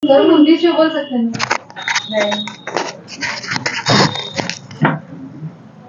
Sir 19 में बोल सकते हैं।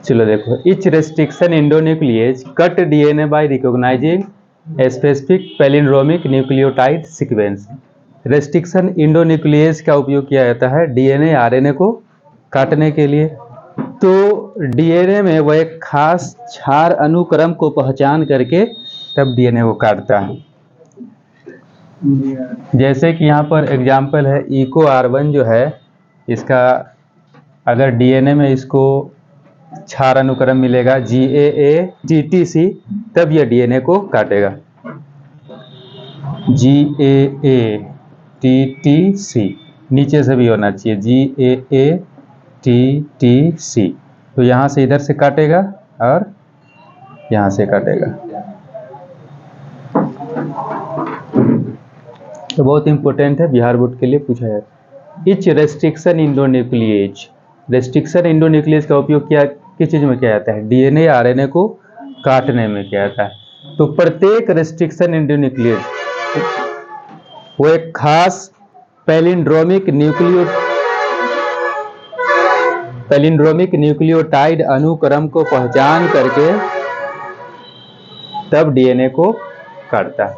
चलो देखो, each restriction endonuclease cut DNA by recognising specific palindromic nucleotide sequence. Restriction endonuclease का उपयोग किया जाता है डीएनए आरएनए को काटने के लिए। तो डीएनए में वह एक खास क्षार अनुक्रम को पहचान करके तब डीएनए को काटता है। जैसे कि यहाँ पर एग्जाम्पल है इको R1 जो है, इसका अगर डीएनए में इसको क्षार अनुक्रम मिलेगा GAA-TTC, तब यह डीएनए को काटेगा। GAA-TTC नीचे से भी होना चाहिए, GAA-TTC। तो यहाँ से इधर से काटेगा और यहाँ से काटेगा। तो बहुत इंपॉर्टेंट है, बिहार बोर्ड के लिए पूछा जाता है। इच रेस्ट्रिक्शन इंडोन्यूक्लियेज, रेस्ट्रिक्शन इंडोन्यूक्लियेज का उपयोग किया किस चीज में किया जाता है? डीएनए आरएनए को काटने में किया जाता है। तो प्रत्येक रेस्ट्रिक्शन इंडोन्यूक्लियेज वो एक खास पैलिंड्रोमिक न्यूक्लियोटाइड अनुक्रम को पहचान करके तब डीएनए को काटता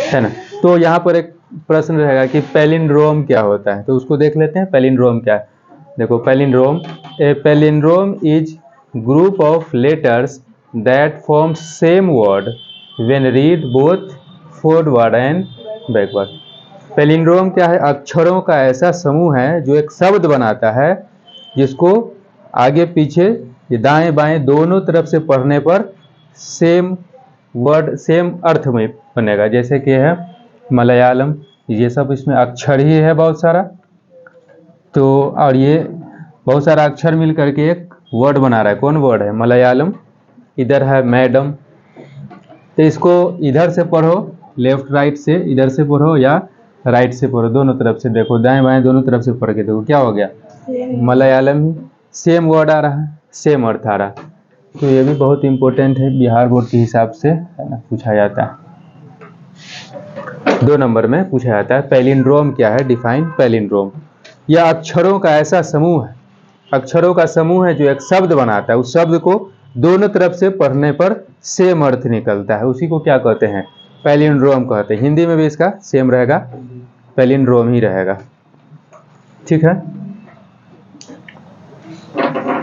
है ना। तो यहाँ पर एक प्रश्न रहेगा कि पैलिंड्रोम क्या होता है, तो उसको देख लेते हैं। पैलिंड्रोम क्या है? देखो, palindrome, A palindrome is group of letters that form same word when read both forward and backward. Palindrome क्या है? अक्षरों का ऐसा समूह है जो एक शब्द बनाता है, जिसको आगे पीछे दाएं बाएं दोनों तरफ से पढ़ने पर सेम वर्ड सेम अर्थ में बनेगा। जैसे कि है मलयालम, ये सब इसमें अक्षर ही है बहुत सारा। तो और ये बहुत सारा अक्षर मिल करके एक वर्ड बना रहा है। कौन वर्ड है? मलयालम। इधर है मैडम, तो इसको इधर से पढ़ो, लेफ्ट राइट से, इधर से पढ़ो या राइट से पढ़ो, दोनों तरफ से देखो, दाएं बाएं दोनों तरफ से पढ़ के देखो, क्या हो गया? मलयालम ही सेम वर्ड आ रहा है, सेम अर्थ आ रहा है। तो ये भी बहुत इंपॉर्टेंट है, बिहार बोर्ड के हिसाब से है ना, पूछा जाता है। 2 नंबर में पूछा जाता है पैलिंड्रोम क्या है, डिफाइन पैलिंड्रोम। यह अक्षरों का ऐसा समूह है, अक्षरों का समूह है जो एक शब्द बनाता है, उस शब्द को दोनों तरफ से पढ़ने पर सेम अर्थ निकलता है, उसी को क्या कहते हैं? पैलिंड्रोम कहते हैं। हिंदी में भी इसका सेम रहेगा, पैलिंड्रोम ही रहेगा। ठीक है।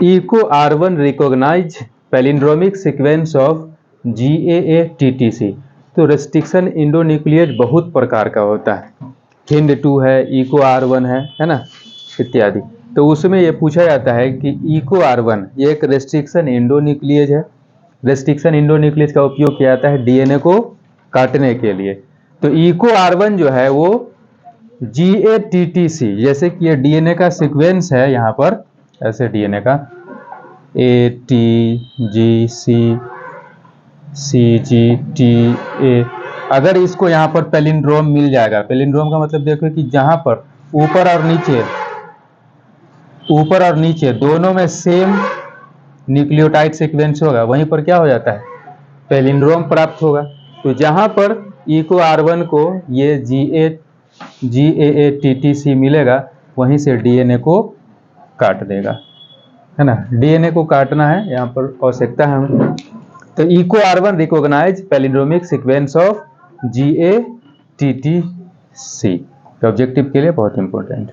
Eco R1 recognise palindromic sequence of GAA-TTC। तो रेस्ट्रिक्शन इंडोन्यूक्लियेज बहुत प्रकार का होता है। HIND2 है, इको R1 है ना, इत्यादि। तो उसमें ये पूछा जाता है कि इको R1 ये एक रेस्ट्रिक्शन इंडोन्यूक्लियेज है। रेस्ट्रिक्शन इंडोन्यूक्लियेज का उपयोग किया जाता है डीएनए को काटने के लिए। तो इको R1 जो है वो GATTC, जैसे कि ये डीएनए का सीक्वेंस है, यहाँ पर ऐसे डीएनए का ATGC CGTA, अगर इसको यहाँ पर पैलिंड्रोम मिल जाएगा। पैलिंड्रोम का मतलब देखो कि जहाँ पर ऊपर और नीचे दोनों में सेम न्यूक्लियोटाइड सीक्वेंस होगा, वहीं पर क्या हो जाता है? पैलिंड्रोम प्राप्त होगा। तो जहाँ पर इको R1 को ये GAA-TTC मिलेगा, वहीं से डीएनए को काट देगा, है ना। डीएनए को काटना है, यहाँ पर आवश्यकता है हमें। तो Eco R1 recognise palindromic sequence of GATTC, तो ऑब्जेक्टिव के लिए बहुत इंपॉर्टेंट।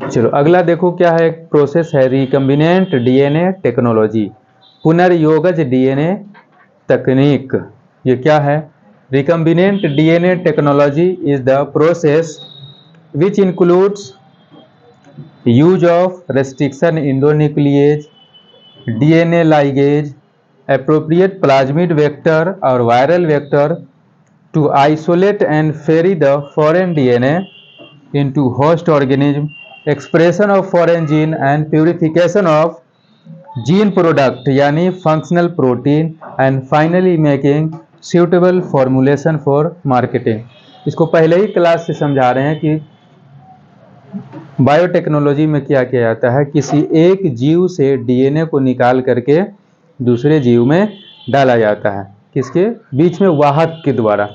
चलो अगला देखो क्या है, एक प्रोसेस है रिकम्बिनेंट डीएनए टेक्नोलॉजी, पुनर्योगज डीएनए तकनीक। ये क्या है? Recombinant DNA technology is the process which includes use of restriction endonuclease, DNA ligase, appropriate plasmid vector or viral vector to isolate and ferry the foreign DNA into host organism, expression of foreign gene and purification of gene product यानी functional protein, and finally making suitable formulation for marketing। इसको पहले ही class से समझा रहे हैं कि biotechnology में क्या किया जाता है, किसी एक जीव से डीएनए को निकाल करके दूसरे जीव में डाला जाता है, किसके बीच में? वाहक के द्वारा।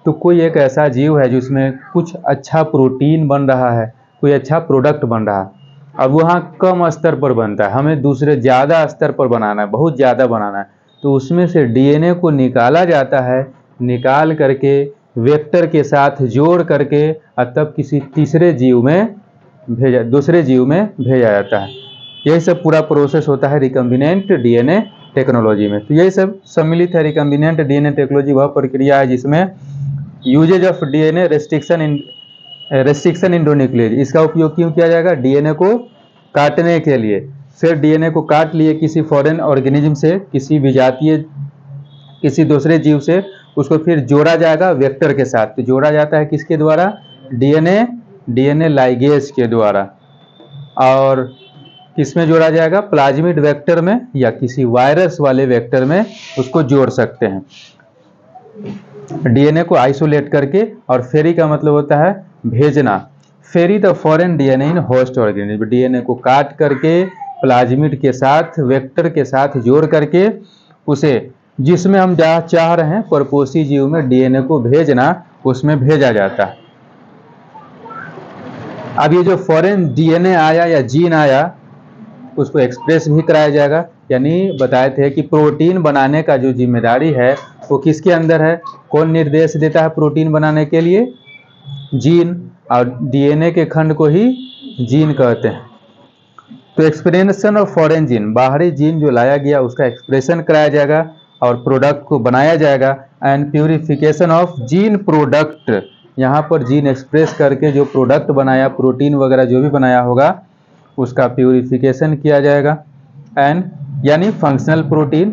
तो कोई एक ऐसा जीव है जिसमें कुछ अच्छा प्रोटीन बन रहा है, कोई अच्छा प्रोडक्ट बन रहा है, अब वहाँ कम स्तर पर बनता है, हमें दूसरे ज़्यादा स्तर पर बनाना है, बहुत ज़्यादा बनाना है, तो उसमें से डीएनए को निकाला जाता है, निकाल करके वेक्टर के साथ जोड़ करके तब किसी तीसरे जीव में दूसरे जीव में भेजा जाता है। यही सब पूरा प्रोसेस होता है रिकम्बिनेंट डीएनए टेक्नोलॉजी में। तो यही सब सम्मिलित है। रिकम्बिनेंट डीएनए टेक्नोलॉजी वह प्रक्रिया है जिसमें यूजेज ऑफ डीएनए रेस्ट्रिक्शन इंडोन्यूक्लियेज, इसका उपयोग क्यों किया जाएगा? डीएनए को काटने के लिए। फिर डीएनए को काट लिए किसी फॉरेन ऑर्गेनिज्म से, किसी विजातीय किसी दूसरे जीव से, उसको फिर जोड़ा जाएगा वेक्टर के साथ। तो जोड़ा जाता है किसके द्वारा? डीएनए लाइगेज के द्वारा। और किसमें जोड़ा जाएगा? प्लाज्मिड वेक्टर में या किसी वायरस वाले वेक्टर में उसको जोड़ सकते हैं डीएनए को आइसोलेट करके। और फेरी का मतलब होता है भेजना। Ferry the foreign DNA in host organism, DNA को काट करके प्लाज्मिड के साथ वेक्टर के साथ जोड़ करके उसे जिसमें हम चाह रहे हैं परपोषी जीव में डीएनए को भेजना, उसमें भेजा जाता है। अब ये जो फॉरेन डीएनए आया या जीन आया उसको एक्सप्रेस भी कराया जाएगा। यानी बताए थे कि प्रोटीन बनाने का जो जिम्मेदारी है वो किसके अंदर है? कौन निर्देश देता है प्रोटीन बनाने के लिए? जीन। और डीएनए के खंड को ही जीन कहते हैं। तो एक्सप्रेशन ऑफ फॉरेन जीन, बाहरी जीन जो लाया गया उसका एक्सप्रेशन कराया जाएगा और प्रोडक्ट को बनाया जाएगा। And purification of gene product, यहाँ पर जीन एक्सप्रेस करके जो प्रोडक्ट बनाया, प्रोटीन वगैरह जो भी बनाया होगा उसका प्यूरिफिकेशन किया जाएगा। एंड यानी functional protein,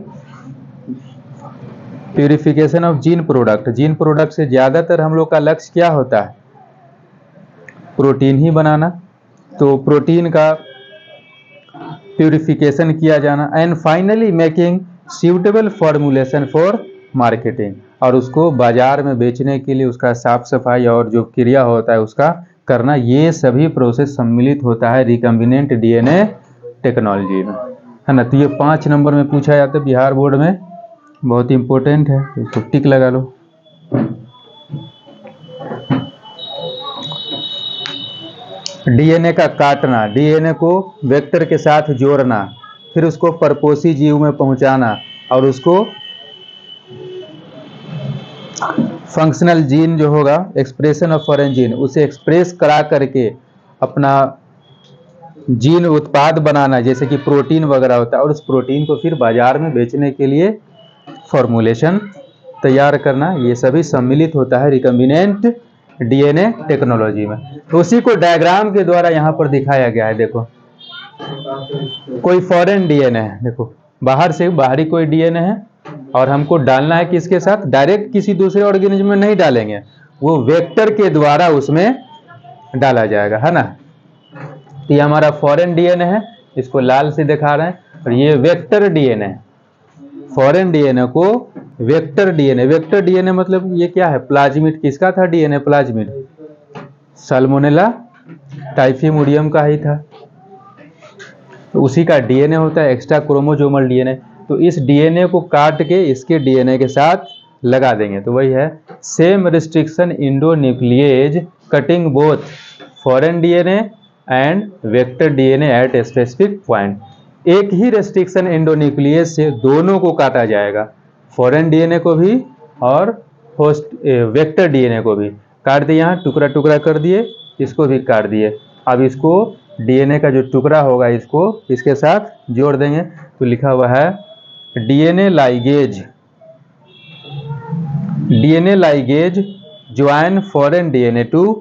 purification of gene product. Gene product से ज़्यादातर हम लोग का लक्ष्य क्या होता है? प्रोटीन ही बनाना। तो प्रोटीन का प्यूरिफिकेशन किया जाना। And finally making suitable formulation for marketing, और उसको बाजार में बेचने के लिए उसका साफ सफाई और जो क्रिया होता है उसका करना, ये सभी प्रोसेस सम्मिलित होता है रिकम्बिनेंट डीएनए टेक्नोलॉजी में, है ना। तो ये 5 नंबर में पूछा जाता है बिहार बोर्ड में, बहुत इंपॉर्टेंट है, इसको टिक लगा लो। डीएनए का काटना, डीएनए को वेक्टर के साथ जोड़ना, फिर उसको परपोषी जीव में पहुंचाना और उसको फंक्शनल जीन जो होगा, एक्सप्रेशन ऑफ फॉरेन जीन, उसे एक्सप्रेस करा करके अपना जीन उत्पाद बनाना, जैसे कि प्रोटीन वगैरह होता है, और उस प्रोटीन को फिर बाजार में बेचने के लिए फॉर्मुलेशन तैयार करना, ये सभी सम्मिलित होता है रिकम्बिनेंट डीएनए टेक्नोलॉजी में। तो उसी को डायग्राम के द्वारा यहाँ पर दिखाया गया है। देखो कोई फॉरेन डीएनए है, देखो बाहर से बाहरी कोई डीएनए है और हमको डालना है किसके साथ? डायरेक्ट किसी दूसरे ऑर्गेनिज्म में नहीं डालेंगे, वो वेक्टर के द्वारा उसमें डाला जाएगा, है ना। तो ये हमारा फॉरेन डीएनए है, इसको लाल से दिखा रहे हैं, और ये वेक्टर डीएनए है। फॉरेन डीएनए को वेक्टर डीएनए, वेक्टर डीएनए मतलब ये क्या है? प्लाज्मिड। किसका था डीएनए? प्लाज्मिड, साल्मोनेला टाइफिमुडियम का ही था, तो उसी का डीएनए होता है, एक्स्ट्रा क्रोमोसोमल डीएनए। तो इस डीएनए को काट के इसके डीएनए के साथ लगा देंगे, तो वही है same restriction endonuclease cutting both foreign DNA and vector DNA at specific point. एक ही रेस्ट्रिक्शन इंडोन्यूक्लियेज से दोनों को काटा जाएगा, फॉरेन डीएनए को भी और वेक्टर डीएनए को भी काट दिए, यहाँ टुकड़ा टुकड़ा कर दिए, इसको भी काट दिए। अब इसको डीएनए का जो टुकड़ा होगा इसको इसके साथ जोड़ देंगे, तो लिखा हुआ है DNA ligase, DNA ligase join foreign DNA to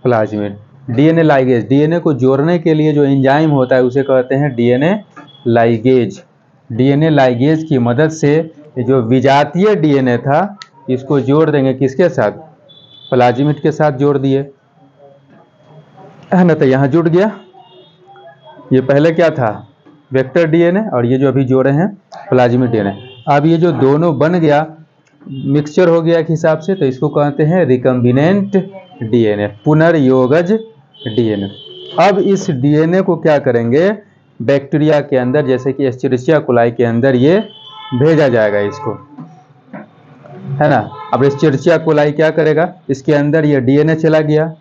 plasmid. DNA ligase, DNA को जोड़ने के लिए जो एंजाइम होता है उसे कहते हैं डीएनए लाइगेज। डीएनए लाइगेज की मदद से जो विजातीय डीएनए था इसको जोड़ देंगे किसके साथ? प्लाज्मिड के साथ जोड़ दिए, है ना। तो यहाँ जुड़ गया, ये पहले क्या था? वेक्टर डीएनए, और ये जो अभी जोड़े हैं प्लाज्मिड डीएनए। अब ये जो दोनों बन गया, मिक्सचर हो गया एक हिसाब से, तो इसको कहते हैं रिकम्बिनेंट डीएनए, पुनर्योगज डीएनए। अब इस डीएनए को क्या करेंगे? बैक्टीरिया के अंदर, जैसे कि एस्चेरिचिया कोलाई के अंदर ये भेजा जाएगा इसको, है ना। अब एस्चेरिचिया कोलाई क्या करेगा, इसके अंदर ये डीएनए चला गया,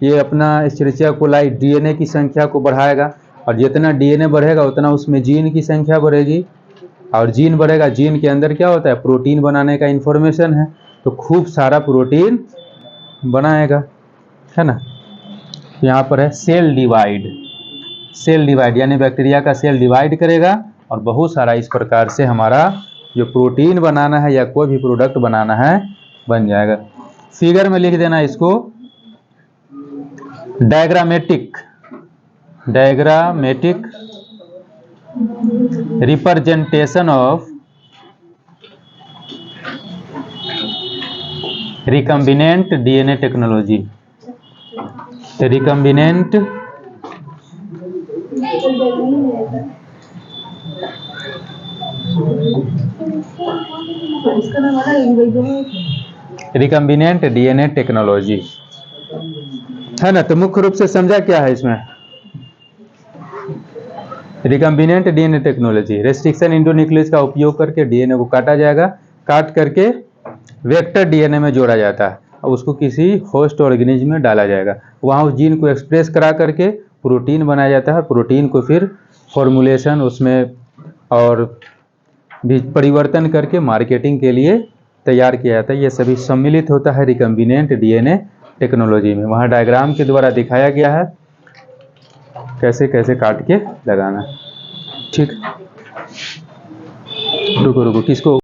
ये अपना एस्चेरिचिया कोलाई डीएनए की संख्या को बढ़ाएगा, और जितना डीएनए बढ़ेगा उतना उसमें जीन की संख्या बढ़ेगी, और जीन बढ़ेगा, जीन के अंदर क्या होता है, प्रोटीन बनाने का इंफॉर्मेशन है, तो खूब सारा प्रोटीन बनाएगा, है ना। यहाँ पर है सेल डिवाइड, सेल डिवाइड यानी बैक्टीरिया का सेल डिवाइड करेगा और बहुत सारा इस प्रकार से हमारा जो प्रोटीन बनाना है या कोई भी प्रोडक्ट बनाना है बन जाएगा। फिगर में लिख देना इसको, diagrammatic representation of recombinant DNA technology. Recombinant recombinant DNA technology, है ना। तो मुख्य रूप से समझा क्या है इसमें, recombinant DNA technology, restriction endonuclease का उपयोग करके डीएनए को काटा जाएगा, काट करके वेक्टर डीएनए में जोड़ा जाता है और उसको किसी होस्ट ऑर्गेनिज्म में डाला जाएगा, वहाँ उस जीन को एक्सप्रेस करा करके प्रोटीन बनाया जाता है, प्रोटीन को फिर फॉर्मुलेशन उसमें और भी परिवर्तन करके मार्केटिंग के लिए तैयार किया जाता है। ये सभी सम्मिलित होता है रिकम्बिनेंट डीएनए टेक्नोलॉजी में। वहाँ डायग्राम के द्वारा दिखाया गया है कैसे कैसे काट के लगाना, ठीक। रुको किसको